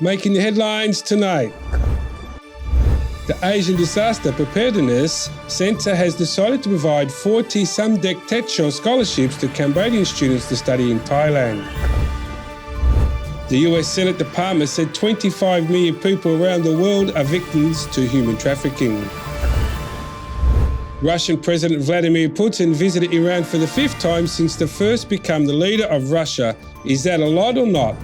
Making the headlines tonight. The Asian Disaster Preparedness Centre has decided to provide 40 Samdech Techshol scholarships to Cambodian students to study in Thailand. The US Senate Department said 25 million people around the world are victims to human trafficking. Russian President Vladimir Putin visited Iran for the 5th time since the first became the leader of Russia. Is that a lot or not?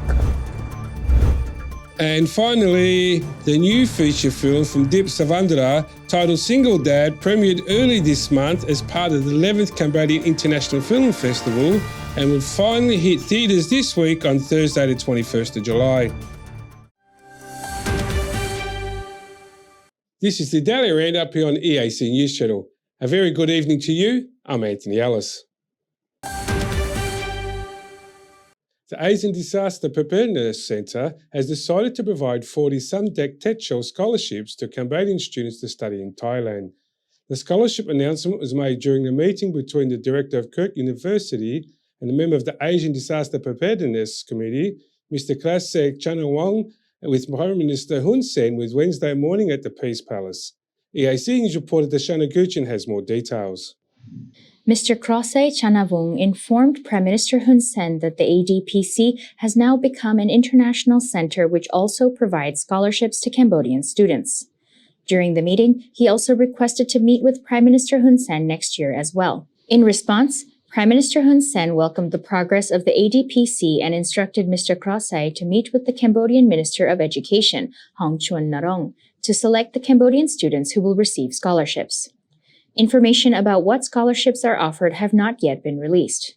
And finally, the new feature film from Deep Savandra, titled Single Dad, premiered early this month as part of the 11th Cambodian International Film Festival and will finally hit theatres this week on Thursday the 21st of July. This is the Daily Roundup here on EAC News Channel. A very good evening to you. I'm Anthony Ellis. The Asian Disaster Preparedness Centre has decided to provide 40 Samdech Techshol scholarships to Cambodian students to study in Thailand. The scholarship announcement was made during a meeting between the director of Kirk University and a member of the Asian Disaster Preparedness Committee, Mr. Krasek Chanawong, with Prime Minister Hun Sen with Wednesday morning at the Peace Palace. EAC News reporter Dashana Guchin has more details. Mr. Krasek Chanawong informed Prime Minister Hun Sen that the ADPC has now become an international center which also provides scholarships to Cambodian students. During the meeting, he also requested to meet with Prime Minister Hun Sen next year as well. In response, Prime Minister Hun Sen welcomed the progress of the ADPC and instructed Mr. Krasek to meet with the Cambodian Minister of Education, Hong Chuan Narong, to select the Cambodian students who will receive scholarships. Information about what scholarships are offered have not yet been released.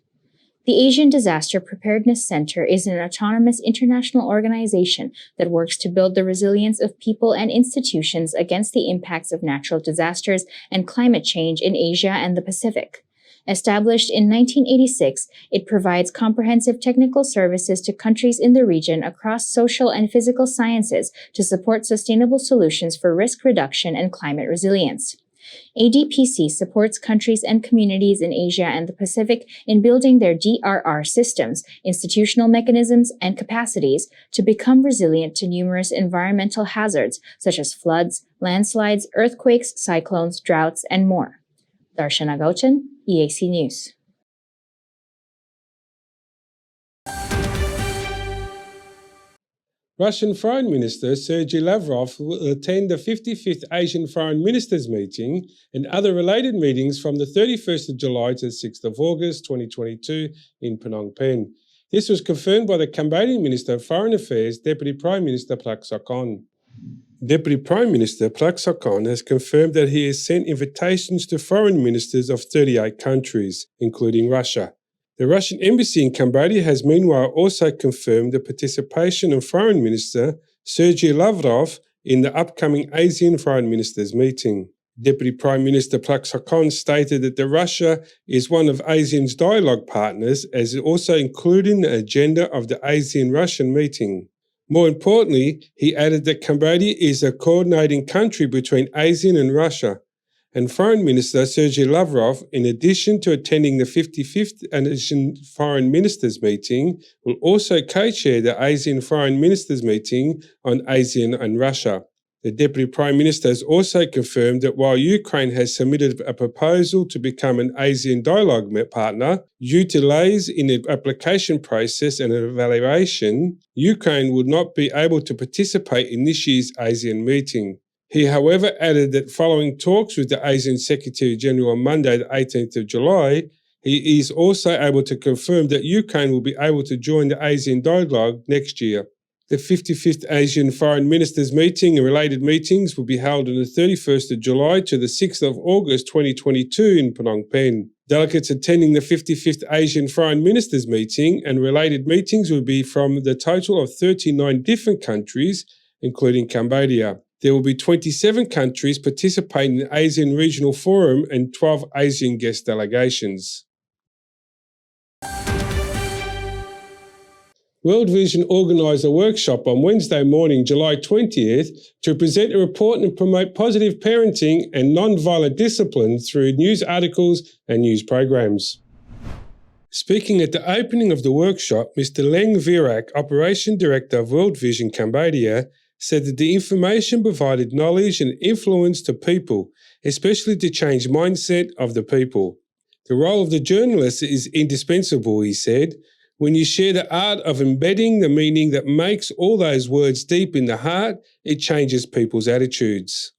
The Asian Disaster Preparedness Centre is an autonomous international organization that works to build the resilience of people and institutions against the impacts of natural disasters and climate change in Asia and the Pacific. Established in 1986, it provides comprehensive technical services to countries in the region across social and physical sciences to support sustainable solutions for risk reduction and climate resilience. ADPC supports countries and communities in Asia and the Pacific in building their DRR systems, institutional mechanisms, and capacities to become resilient to numerous environmental hazards such as floods, landslides, earthquakes, cyclones, droughts, and more. Darshana Gauchan, EAC News. Russian Foreign Minister Sergei Lavrov will attend the 55th Asian Foreign Ministers meeting and other related meetings from the 31st of July to the 6th of August 2022 in Phnom Penh. This was confirmed by the Cambodian Minister of Foreign Affairs, Deputy Prime Minister Prak Sokhonn. Deputy Prime Minister Prak Sokhonn has confirmed that he has sent invitations to foreign ministers of 38 countries, including Russia. The Russian embassy in Cambodia has meanwhile also confirmed the participation of Foreign Minister Sergei Lavrov in the upcoming ASEAN Foreign Ministers meeting. Deputy Prime Minister Prak Sokhonn stated that Russia is one of ASEAN's dialogue partners, as it also included in the agenda of the ASEAN-Russian meeting. More importantly, he added that Cambodia is a coordinating country between ASEAN and Russia. And Foreign Minister Sergei Lavrov, in addition to attending the 55th Asian Foreign Ministers meeting, will also co-chair the ASEAN Foreign Ministers meeting on ASEAN and Russia. The Deputy Prime Minister has also confirmed that while Ukraine has submitted a proposal to become an ASEAN dialogue partner, due to delays in the application process and evaluation, Ukraine would not be able to participate in this year's ASEAN meeting. He, however, added that following talks with the ASEAN Secretary-General on Monday, the 18th of July, he is also able to confirm that Ukraine will be able to join the ASEAN dialogue next year. The 55th Asian Foreign Ministers meeting and related meetings will be held on the 31st of July to the 6th of August 2022 in Phnom Penh. Delegates attending the 55th Asian Foreign Ministers meeting and related meetings will be from the total of 39 different countries, including Cambodia. There will be 27 countries participating in the ASEAN Regional Forum and 12 ASEAN guest delegations. World Vision organised a workshop on Wednesday morning, July 20th, to present a report and promote positive parenting and non-violent discipline through news articles and news programs. Speaking at the opening of the workshop, Mr. Leng Virak, Operation Director of World Vision Cambodia, said that the information provided knowledge and influence to people, especially to change mindset of the people. The role of the journalist is indispensable, he said. When you share the art of embedding the meaning that makes all those words deep in the heart, it changes people's attitudes.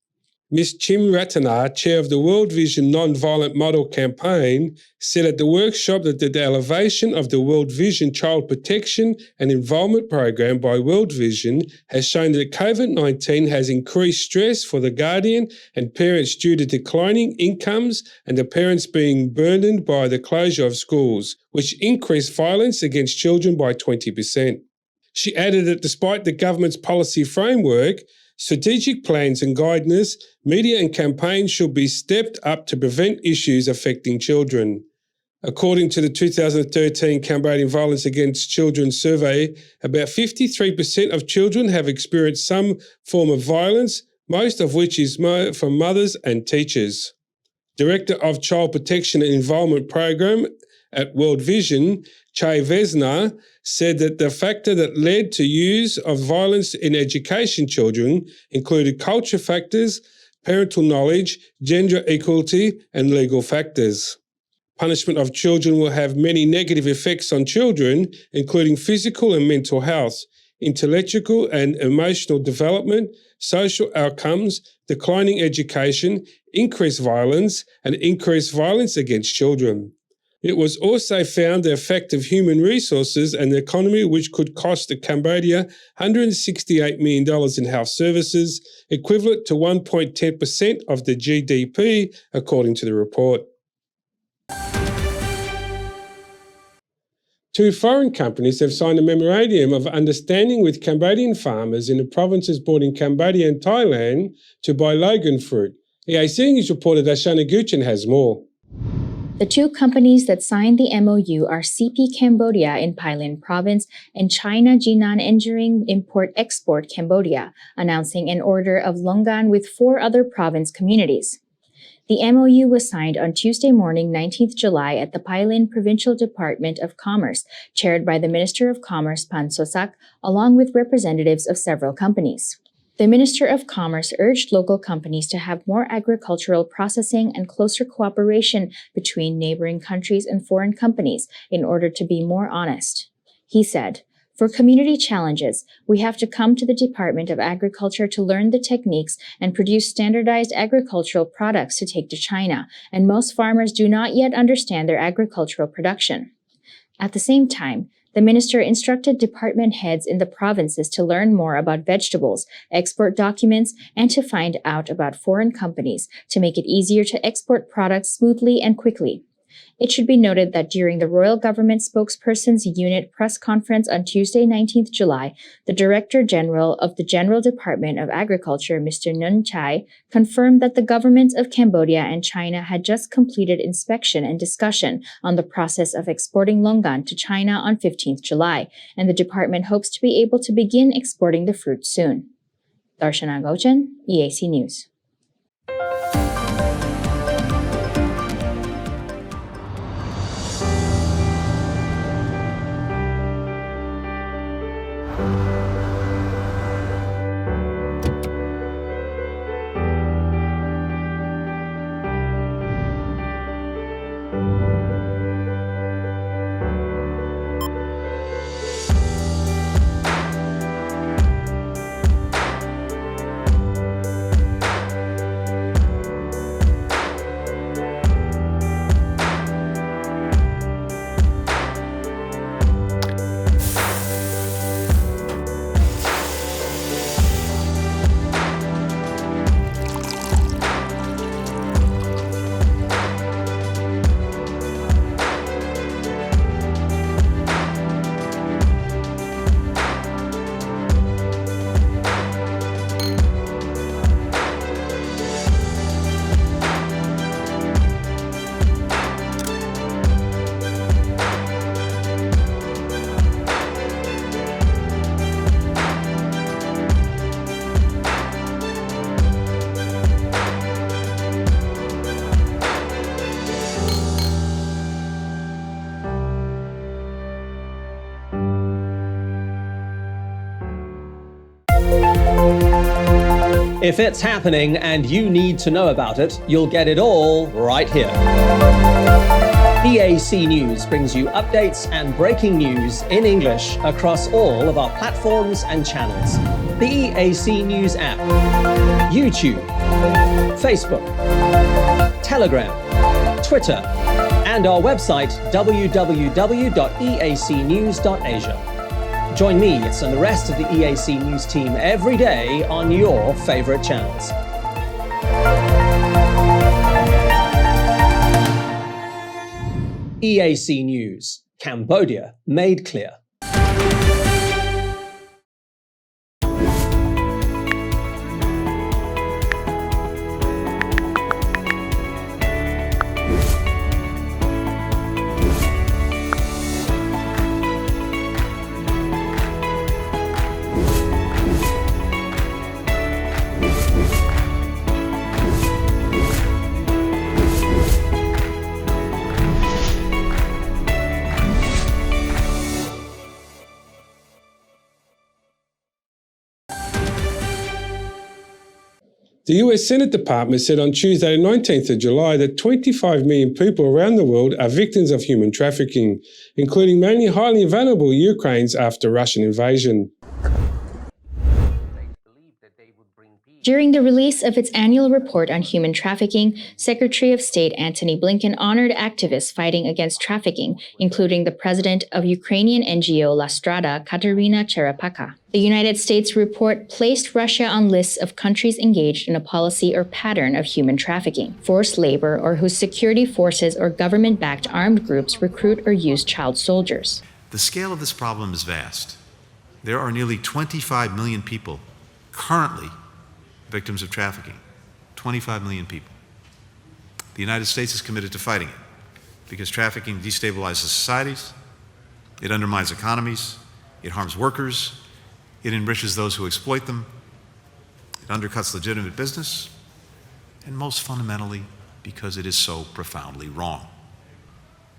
Ms. Chim Ratana, chair of the World Vision Nonviolent Model Campaign, said at the workshop that the elevation of the World Vision Child Protection and Involvement Program by World Vision has shown that COVID-19 has increased stress for the guardian and parents due to declining incomes and the parents being burdened by the closure of schools, which increased violence against children by 20%. She added that despite the government's policy framework, strategic plans and guidance, media and campaigns should be stepped up to prevent issues affecting children. According to the 2013 Cambodian Violence Against Children survey, about 53% of children have experienced some form of violence, most of which is from mothers and teachers. Director of Child Protection and Involvement Program at World Vision, Chay Vesna, said that the factor that led to use of violence in education children included culture factors, parental knowledge, gender equality, and legal factors. Punishment of children will have many negative effects on children, including physical and mental health, intellectual and emotional development, social outcomes, declining education, increased violence, and increased violence against children. It was also found the effect of human resources and the economy, which could cost Cambodia $168 million in health services, equivalent to 1.10% of the GDP, according to the report. Two foreign companies have signed a memorandum of understanding with Cambodian farmers in the provinces bordering Cambodia and Thailand to buy logan fruit. EAC News reporter Asean Guchen has more. The two companies that signed the MOU are CP Cambodia in Pailin Province and China Jinan Engineering Import-Export Cambodia, announcing an order of longan with 4 other province communities. The MOU was signed on Tuesday morning, 19th July at the Pailin Provincial Department of Commerce, chaired by the Minister of Commerce Pan Sosak, along with representatives of several companies. The Minister of Commerce urged local companies to have more agricultural processing and closer cooperation between neighboring countries and foreign companies in order to be more honest. He said, "For community challenges, we have to come to the Department of Agriculture to learn the techniques and produce standardized agricultural products to take to China, and most farmers do not yet understand their agricultural production." At the same time, the minister instructed department heads in the provinces to learn more about vegetables, export documents, and to find out about foreign companies to make it easier to export products smoothly and quickly. It should be noted that during the Royal Government Spokesperson's Unit press conference on Tuesday, 19th July, the Director General of the General Department of Agriculture, Mr. Nun Chai, confirmed that the governments of Cambodia and China had just completed inspection and discussion on the process of exporting longan to China on 15th July, and the department hopes to be able to begin exporting the fruit soon. Darshana Gauchan, EAC News. If it's happening and you need to know about it, you'll get it all right here. EAC News brings you updates and breaking news in English across all of our platforms and channels. The EAC News app, YouTube, Facebook, Telegram, Twitter, and our website www.eacnews.asia. Join me and the rest of the EAC News team every day on your favorite channels. EAC News, Cambodia made clear. The US Senate Department said on Tuesday, the 19th of July, that 25 million people around the world are victims of human trafficking, including mainly highly vulnerable Ukrainians after Russian invasion. During the release of its annual report on human trafficking, Secretary of State Antony Blinken honored activists fighting against trafficking, including the president of Ukrainian NGO La Strada, Katerina Cherepaka. The United States report placed Russia on lists of countries engaged in a policy or pattern of human trafficking, forced labor, or whose security forces or government-backed armed groups recruit or use child soldiers. The scale of this problem is vast. There are nearly 25 million people currently victims of trafficking. 25 million people. The United States is committed to fighting it because trafficking destabilizes societies, it undermines economies, it harms workers, it enriches those who exploit them, it undercuts legitimate business, and most fundamentally, because it is so profoundly wrong.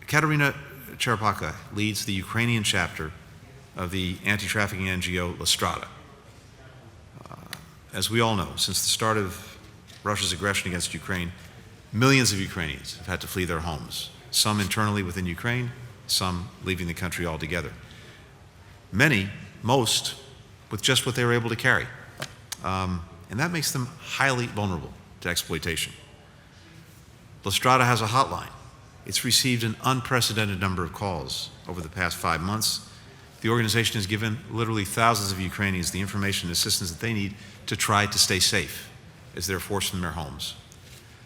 Katerina Cherepaka leads the Ukrainian chapter of the anti-trafficking NGO La Strada. As we all know, since the start of Russia's aggression against Ukraine, millions of Ukrainians have had to flee their homes, some internally within Ukraine, some leaving the country altogether. Many, most, with just what they were able to carry. And that makes them highly vulnerable to exploitation. La Strada has a hotline. It's received an unprecedented number of calls over the past 5 months. The organization has given literally thousands of Ukrainians the information and assistance that they need to try to stay safe as they're forced from their homes.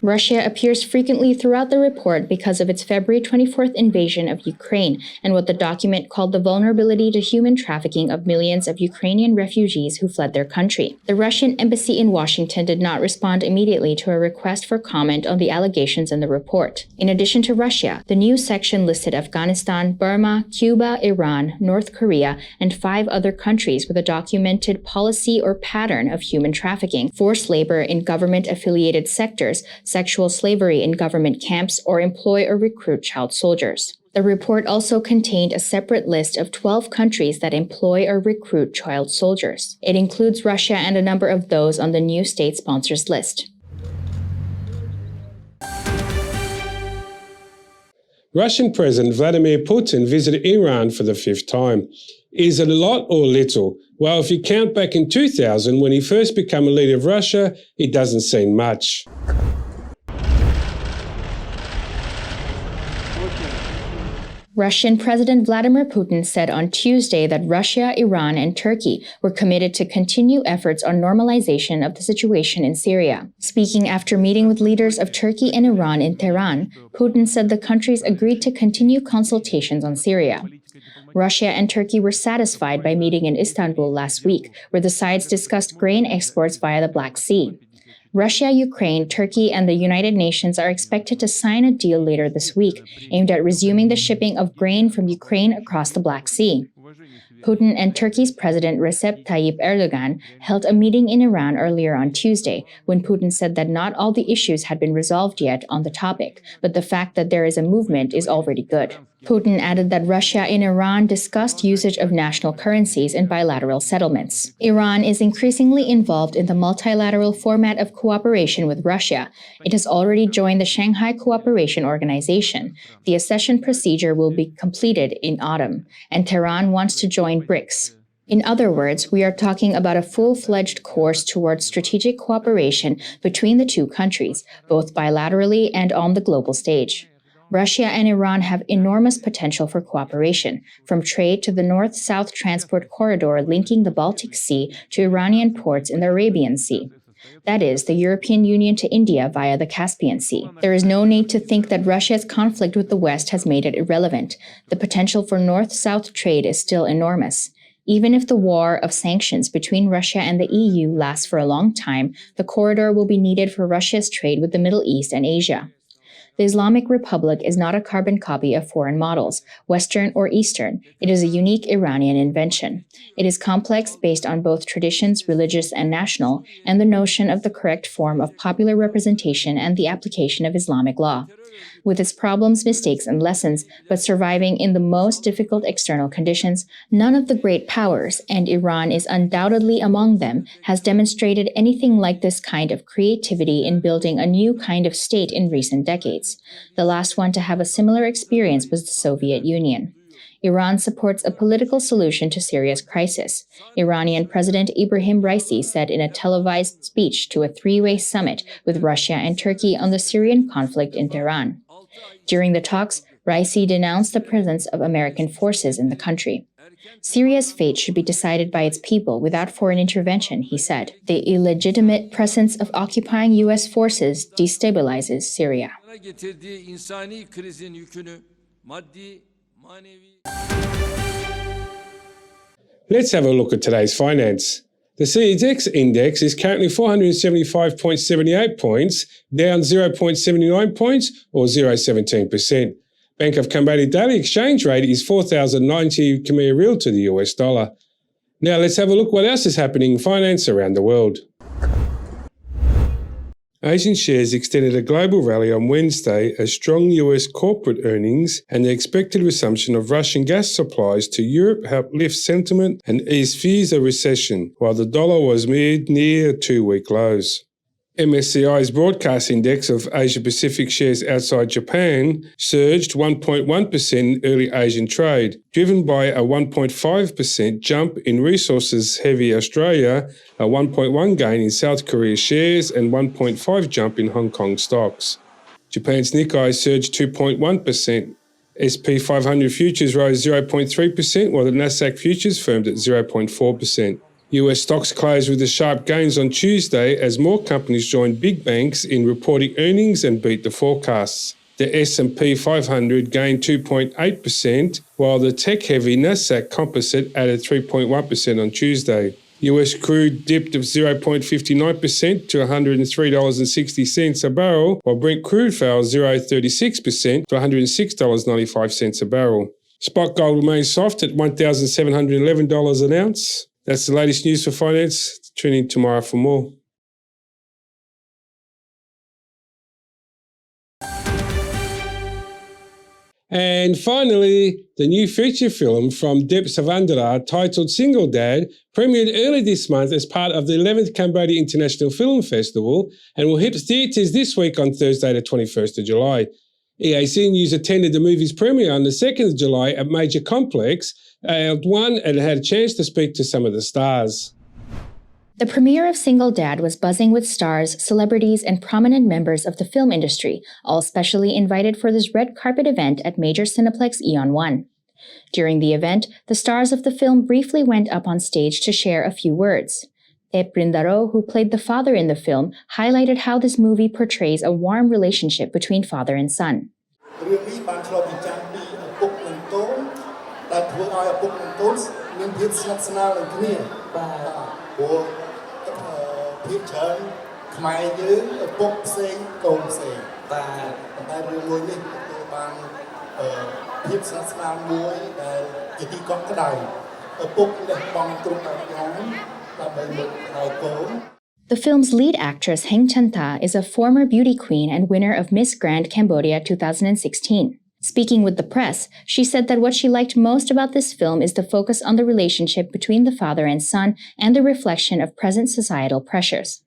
Russia appears frequently throughout the report because of its February 24th invasion of Ukraine and what the document called the vulnerability to human trafficking of millions of Ukrainian refugees who fled their country. The Russian embassy in Washington did not respond immediately to a request for comment on the allegations in the report. In addition to Russia, the new section listed Afghanistan, Burma, Cuba, Iran, North Korea, and 5 other countries with a documented policy or pattern of human trafficking, forced labor in government-affiliated sectors, sexual slavery in government camps, or employ or recruit child soldiers. The report also contained a separate list of 12 countries that employ or recruit child soldiers. It includes Russia and a number of those on the new state sponsors list. Russian President Vladimir Putin visited Iran for the 5th time. Is it a lot or little? Well, if you count back in 2000 when he first became a leader of Russia, it doesn't seem much. Russian President Vladimir Putin said on Tuesday that Russia, Iran, and Turkey were committed to continue efforts on normalization of the situation in Syria. Speaking after meeting with leaders of Turkey and Iran in Tehran, Putin said the countries agreed to continue consultations on Syria. Russia and Turkey were satisfied by meeting in Istanbul last week, where the sides discussed grain exports via the Black Sea. Russia, Ukraine, Turkey, and the United Nations are expected to sign a deal later this week, aimed at resuming the shipping of grain from Ukraine across the Black Sea. Putin and Turkey's President Recep Tayyip Erdogan held a meeting in Iran earlier on Tuesday, when Putin said that not all the issues had been resolved yet on the topic, but the fact that there is a movement is already good. Putin added that Russia and Iran discussed usage of national currencies in bilateral settlements. Iran is increasingly involved in the multilateral format of cooperation with Russia. It has already joined the Shanghai Cooperation Organization. The accession procedure will be completed in autumn, and Tehran wants to join BRICS. In other words, we are talking about a full-fledged course towards strategic cooperation between the two countries, both bilaterally and on the global stage. Russia and Iran have enormous potential for cooperation, from trade to the north-south transport corridor linking the Baltic Sea to Iranian ports in the Arabian Sea. That is, the European Union to India via the Caspian Sea. There is no need to think that Russia's conflict with the West has made it irrelevant. The potential for north-south trade is still enormous. Even if the war of sanctions between Russia and the EU lasts for a long time, the corridor will be needed for Russia's trade with the Middle East and Asia. The Islamic Republic is not a carbon copy of foreign models, Western or Eastern. It is a unique Iranian invention. It is complex based on both traditions, religious and national, and the notion of the correct form of popular representation and the application of Islamic law. With its problems, mistakes, and lessons, but surviving in the most difficult external conditions, none of the great powers, and Iran is undoubtedly among them, has demonstrated anything like this kind of creativity in building a new kind of state in recent decades. The last one to have a similar experience was the Soviet Union. Iran supports a political solution to Syria's crisis. Iranian President Ibrahim Raisi said in a televised speech to a three-way summit with Russia and Turkey on the Syrian conflict in Tehran. During the talks, Raisi denounced the presence of American forces in the country. Syria's fate should be decided by its people without foreign intervention, he said. The illegitimate presence of occupying U.S. forces destabilizes Syria. Let's have a look at today's finance. The CEDX index is currently 475.78 points, down 0.79 points or 0.17%. Bank of Cambodia daily exchange rate is 4,090 Khmer Rial to the US dollar. Now let's have a look what else is happening in finance around the world. Asian shares extended a global rally on Wednesday as strong US corporate earnings and the expected resumption of Russian gas supplies to Europe helped lift sentiment and ease fears of recession, while the dollar was near two-week lows. MSCI's broadcast index of Asia-Pacific shares outside Japan surged 1.1% in early Asian trade, driven by a 1.5% jump in resources-heavy Australia, a 1.1% gain in South Korea shares, and 1.5% jump in Hong Kong stocks. Japan's Nikkei surged 2.1%. SP 500 futures rose 0.3%, while the Nasdaq futures firmed at 0.4%. US stocks closed with the sharp gains on Tuesday as more companies joined big banks in reporting earnings and beat the forecasts. The S&P 500 gained 2.8%, while the tech-heavy Nasdaq Composite added 3.1% on Tuesday. US crude dipped 0.59% to $103.60 a barrel, while Brent crude fell 0.36% to $106.95 a barrel. Spot gold remains soft at $1,711 an ounce. That's the latest news for finance. Tune in tomorrow for more. And finally, the new feature film from Deb Savandara titled Single Dad premiered early this month as part of the 11th Cambodia International Film Festival and will hit theatres this week on Thursday the 21st of July. EAC News attended the movie's premiere on the 2nd of July at Major Complex, and had a chance to speak to some of the stars. The premiere of Single Dad was buzzing with stars, celebrities, and prominent members of the film industry, all specially invited for this red carpet event at Major Cineplex Eon 1. During the event, the stars of the film briefly went up on stage to share a few words. Tep Rindaro, who played the father in the film, highlighted how this movie portrays a warm relationship between father and son. The film's lead actress Heng Chanta is a former beauty queen and winner of Miss Grand Cambodia 2016. Speaking with the press, she said that what she liked most about this film is the focus on the relationship between the father and son and the reflection of present societal pressures.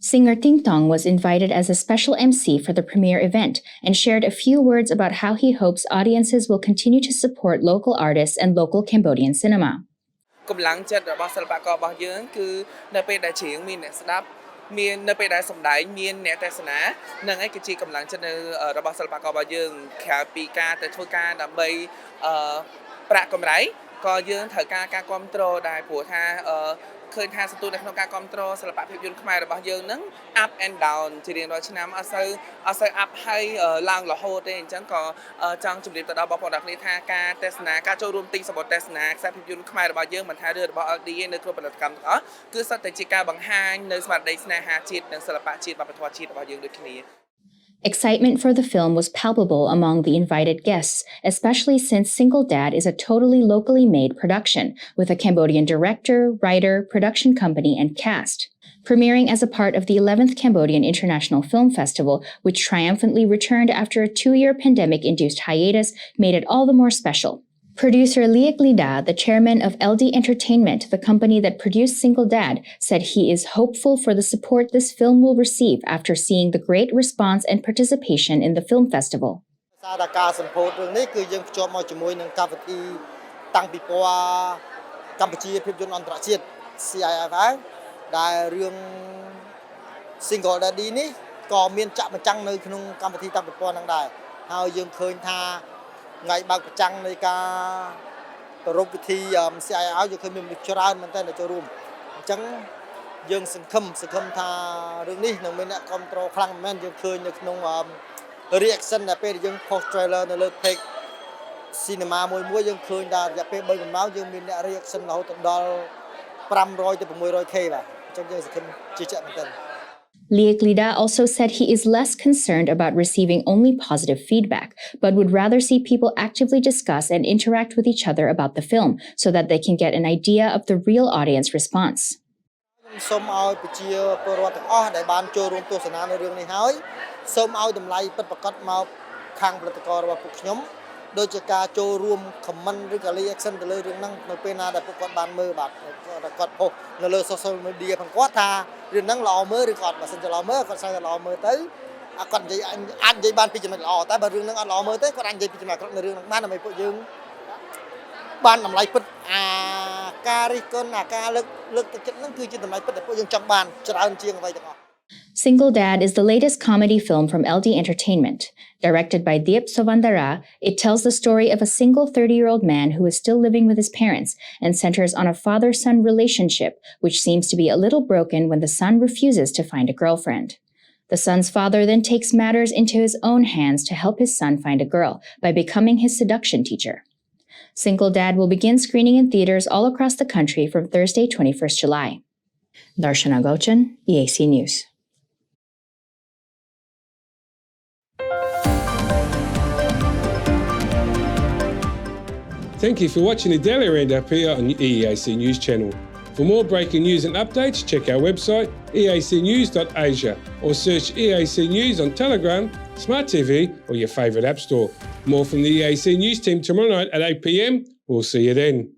Singer Ting Tong was invited as a special MC for the premiere event and shared a few words about how he hopes audiences will continue to support local artists and local Cambodian cinema. up and down ជារៀងរាល់ឆ្នាំអត់សូវ up ហើយឡើងរហូតទេអញ្ចឹងក៏ចង់ជម្រាបទៅដល់បងប្អូនទាំងគ្នាថាការទេសនាការចូលរួមទិញសម្បត្តិទេសនាខ្សែភាពយន្តខ្មែររបស់យើងមិនថារឿងរបស់ LD ទេនៅគ្រប់ផលិតកម្មទាំងអស់គឺសុទ្ធតែជាការបង្ហាញនៅស្មារតីស្នេហាជាតិនិងសិល្បៈជាតិវប្បធម៌ជាតិរបស់យើងដូចគ្នា Excitement for the film was palpable among the invited guests, especially since Single Dad is a totally locally made production, with a Cambodian director, writer, production company, and cast. Premiering as a part of the 11th Cambodian International Film Festival, which triumphantly returned after a 2-year pandemic-induced hiatus, made it all the more special. Producer Liek Lida, the chairman of LD Entertainment, the company that produced Single Dad, said he is hopeful for the support this film will receive after seeing the great response and participation in the film festival. Single Dad នេះក៏មានចាក់បញ្ចាំងនៅក្នុងកម្មវិធីតាំងពីពណ៌នឹងដែរហើយយើងឃើញថាថ្ងៃបើកបញ្ចាំងនៃការប្រពៃពិធី CII យើងឃើញមានច្រើនមែនតើចូលរួមអញ្ចឹងយើងសង្ឃឹមថារឿងនេះនឹងមានអ្នកគ្រប់គ្រងខ្លាំងមែនយើងឃើញនៅក្នុង reaction ដែលពេលយើង post trailer នៅលើ page cinema មួយយើងឃើញថារយៈពេល 3 ម៉ោងយើងមានអ្នក reaction រហូតដល់ 500 ទៅ 600k បាទអញ្ចឹងយើងសង្ឃឹមជឿជាក់មែនតើLiek Lida also said he is less concerned about receiving only positive feedback, but would rather see people actively discuss and interact with each other about the film so that they can get an idea of the real audience response. សូមឲ្យប្រជាពលរដ្ឋទាំងអស់ដែលបានចូលរួមទស្សនានៅរឿងនេះហើយសូមឲ្យតម្លៃពិតប្រាកដមកខាងផលិតកររបស់ពួកខ្ញុំដូចជាការចូលរួម comment ឬក៏ reaction ទៅលើរឿងហ្នឹងនៅពេលណាដែលពួកគាត់បានមើលបាទគាត់ផុសនៅលើ social media ផងគាត់ថារឿងហ្នឹងល្អមើលឬក៏អត់បើសិនជាល្អមើលគាត់ស្អាតល្អមើលទៅគាត់និយាយអាចនិយាយបានពីចំណុចល្អតែបើរឿងហ្នឹងអត់ល្អមើលទេគាត់អាចនិយាយពីចំណុចអាក្រក់នៅរឿងហ្នឹងបានដើម្បីពួកយើងបានតម្លៃពិតការរិះគន់ការលើកទឹកចិត្តហ្នឹងគឺជាតម្លៃពិតដែលពួកយើងចង់បានច្រើនជាងអ្វីទាំងអស់ Single Dad is the latest comedy film from LD Entertainment. Directed by Diep Sovandara, it tells the story of a single 30-year-old man who is still living with his parents and centers on a father-son relationship, which seems to be a little broken when the son refuses to find a girlfriend. The son's father then takes matters into his own hands to help his son find a girl by becoming his seduction teacher. Single Dad will begin screening in theaters all across the country from Thursday, 21st July. Darshana Gochan, EAC News. Thank you for watching the Daily Roundup here on the EAC News Channel. For more breaking news and updates, check our website eacnews.asia or search EAC News on Telegram, Smart TV or your favourite app store. More from the EAC News team tomorrow night at 8 p.m. We'll see you then.